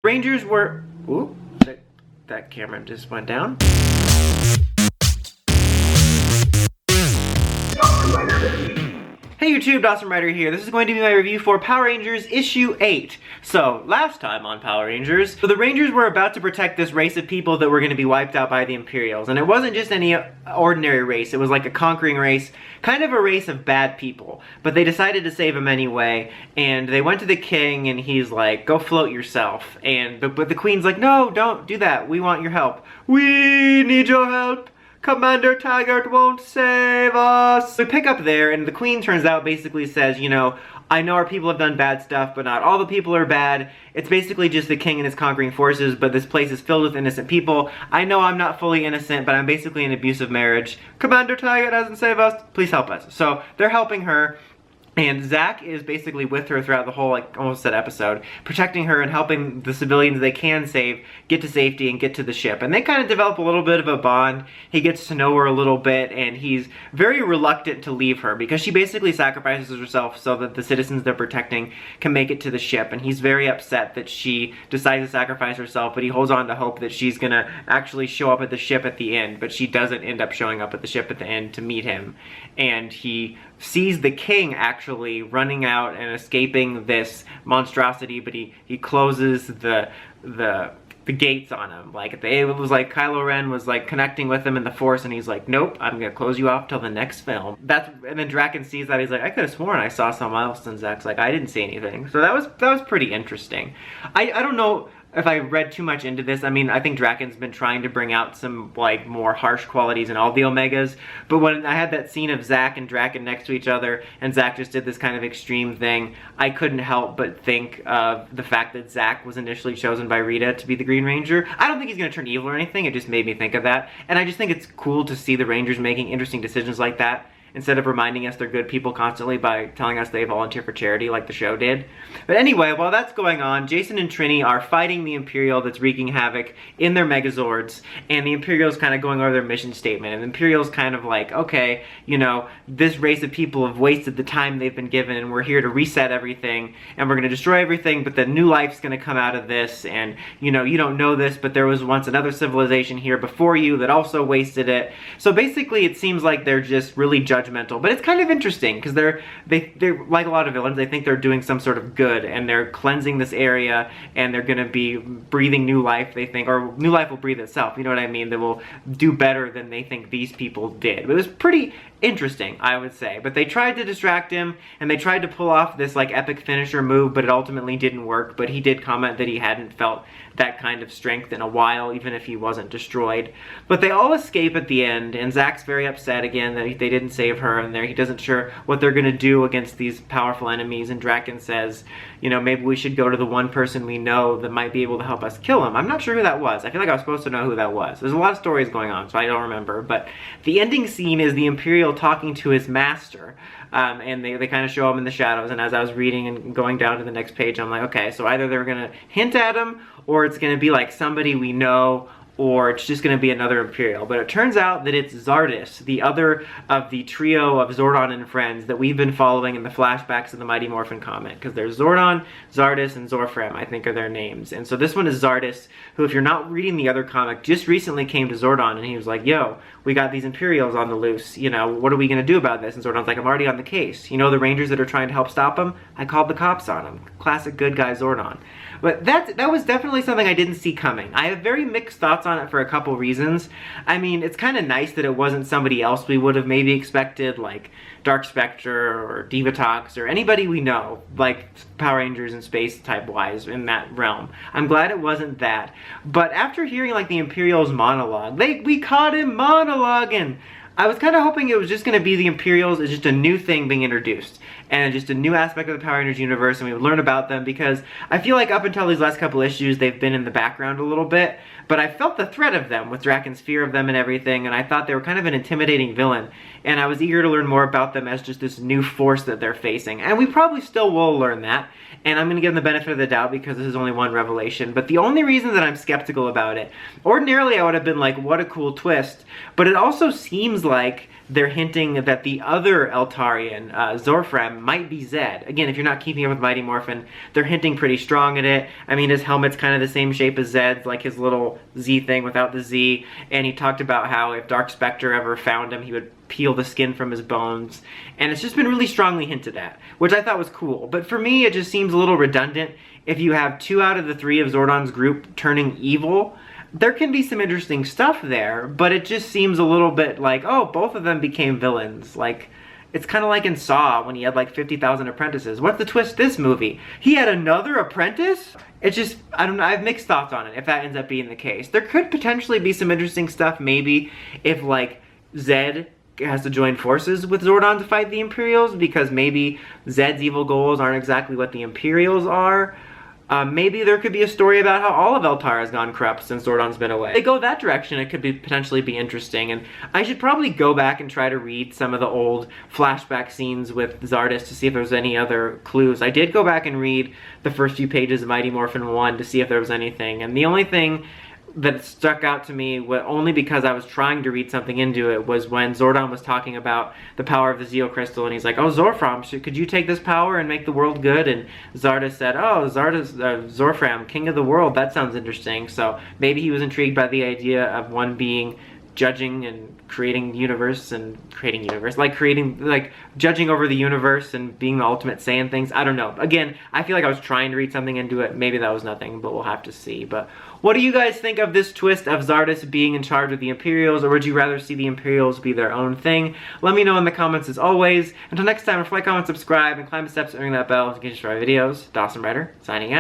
Rangers were... Ooh, that camera just went down. Hey YouTube, Dawson Ryder here. This is going to be my review for Power Rangers issue 8. So, last time on Power Rangers, the Rangers were about to protect this race of people that were going to be wiped out by the Imperials. And it wasn't just any ordinary race, it was like a conquering race, kind of a race of bad people. But they decided to save them anyway, and they went to the king and he's like, go float yourself. But the queen's like, no, don't do that, we want your help. We need your help. Commander Taggart won't save us. We pick up there, and the queen turns out basically says, you know, I know our people have done bad stuff, but not all the people are bad. It's basically just the king and his conquering forces, but this place is filled with innocent people. I know I'm not fully innocent, but I'm basically in an abusive marriage. Commander Taggart doesn't save us. Please help us. So they're helping her. And Zach is basically with her throughout the whole, like, almost that episode, protecting her and helping the civilians they can save get to safety and get to the ship. And they kind of develop a little bit of a bond. He gets to know her a little bit, and he's very reluctant to leave her because she basically sacrifices herself so that the citizens they're protecting can make it to the ship. And he's very upset that she decides to sacrifice herself, but he holds on to hope that she's gonna actually show up at the ship at the end, but she doesn't end up showing up at the ship at the end to meet him. And he sees the king actually running out and escaping this monstrosity, but he closes the gates on him. Like, it was like Kylo Ren was like connecting with him in the Force, and he's like, nope, I'm gonna close you off till the next film. And then Draken sees that, he's like, I could have sworn I saw someone else, and Zach's like, I didn't see anything. So that was pretty interesting. I don't know if I read too much into this. I mean, I think Draken's been trying to bring out some, like, more harsh qualities in all the Omegas, but when I had that scene of Zach and Draken next to each other, and Zach just did this kind of extreme thing, I couldn't help but think of the fact that Zach was initially chosen by Rita to be the Green Ranger. I don't think he's gonna turn evil or anything, it just made me think of that, and I just think it's cool to see the Rangers making interesting decisions like that, instead of reminding us they're good people constantly by telling us they volunteer for charity like the show did. But anyway, while that's going on, Jason and Trini are fighting the Imperial that's wreaking havoc in their Megazords, and the Imperial's kind of going over their mission statement, and the Imperial's kind of like, okay, you know, this race of people have wasted the time they've been given, and we're here to reset everything, and we're going to destroy everything, but then new life's going to come out of this, and, you know, you don't know this, but there was once another civilization here before you that also wasted it. So basically, it seems like they're just really judgmental, but it's kind of interesting because they're like a lot of villains. They think they're doing some sort of good, and they're cleansing this area, and they're going to be breathing new life, they think, or new life will breathe itself, you know what I mean? They will do better than they think these people did. But it was pretty interesting, I would say. But they tried to distract him, and they tried to pull off this like epic finisher move, but it ultimately didn't work. But he did comment that he hadn't felt that kind of strength in a while, even if he wasn't destroyed. But they all escape at the end, and Zach's very upset again that they didn't save her, and he doesn't sure what they're gonna do against these powerful enemies, and Draken says, you know, maybe we should go to the one person we know that might be able to help us kill him. I'm not sure who that was. I feel like I was supposed to know who that was. There's a lot of stories going on, so I don't remember. But the ending scene is the Imperial talking to his master, and they kind of show him in the shadows, and as I was reading and going down to the next page, I'm like, okay, so either they're gonna hint at him, or it's gonna be like somebody we know, or it's just going to be another Imperial. But it turns out that it's Zardis, the other of the trio of Zordon and friends that we've been following in the flashbacks of the Mighty Morphin comic. Because there's Zordon, Zardis, and Zorfrem, I think are their names. And so this one is Zardis, who, if you're not reading the other comic, just recently came to Zordon, and he was like, yo, we got these Imperials on the loose, you know, what are we going to do about this? And Zordon's like, I'm already on the case. You know the Rangers that are trying to help stop them? I called the cops on them. Classic good guy Zordon. But that was definitely something I didn't see coming. I have very mixed thoughts on it for a couple reasons. I mean, it's kind of nice that it wasn't somebody else we would have maybe expected, like Dark Spectre or Divatox or anybody we know, like Power Rangers and space type wise in that realm. I'm glad it wasn't that. But after hearing like the Imperials monologue, we caught him monologuing. I was kind of hoping it was just going to be the Imperials as just a new thing being introduced, and just a new aspect of the Power Rangers universe, and we would learn about them, because I feel like up until these last couple issues, they've been in the background a little bit, but I felt the threat of them with Draken's fear of them and everything, and I thought they were kind of an intimidating villain, and I was eager to learn more about them as just this new force that they're facing, and we probably still will learn that, and I'm going to give them the benefit of the doubt because this is only one revelation, but the only reason that I'm skeptical about it, ordinarily I would have been like, what a cool twist, but it also seems like they're hinting that the other Eltarian, Zorfram, might be Zed. Again, if you're not keeping up with Mighty Morphin, they're hinting pretty strong at it. I mean, his helmet's kind of the same shape as Zed's, like his little Z thing without the Z. And he talked about how if Dark Spectre ever found him, he would peel the skin from his bones. And it's just been really strongly hinted at, which I thought was cool. But for me, it just seems a little redundant. If you have 2 out of the 3 of Zordon's group turning evil, there can be some interesting stuff there, but it just seems a little bit like, oh, both of them became villains. Like, it's kind of like in Saw when he had like 50,000 apprentices. What's the twist this movie? He had another apprentice? It's just, I don't know, I have mixed thoughts on it if that ends up being the case. There could potentially be some interesting stuff maybe if like Zed has to join forces with Zordon to fight the Imperials, because maybe Zed's evil goals aren't exactly what the Imperials are. Maybe there could be a story about how all of Eltar has gone corrupt since Zordon's been away. If they go that direction, it could be potentially be interesting, and I should probably go back and try to read some of the old flashback scenes with Zardis to see if there's any other clues. I did go back and read the first few pages of Mighty Morphin 1 to see if there was anything, and the only thing that stuck out to me, only because I was trying to read something into it, was when Zordon was talking about the power of the Zeo Crystal, and he's like, oh, Zorfram, could you take this power and make the world good? And Zardis said, oh, Zorfram, king of the world, that sounds interesting. So maybe he was intrigued by the idea of one being judging and creating universe, like judging over the universe and being the ultimate say in things. I don't know. Again, I feel like I was trying to read something into it. Maybe that was nothing, but we'll have to see. But what do you guys think of this twist of Zardis being in charge of the Imperials, or would you rather see the Imperials be their own thing? Let me know in the comments as always. Until next time, like, comment, subscribe, and climb the steps and ring that bell to get your videos. Dawson Ryder, signing out.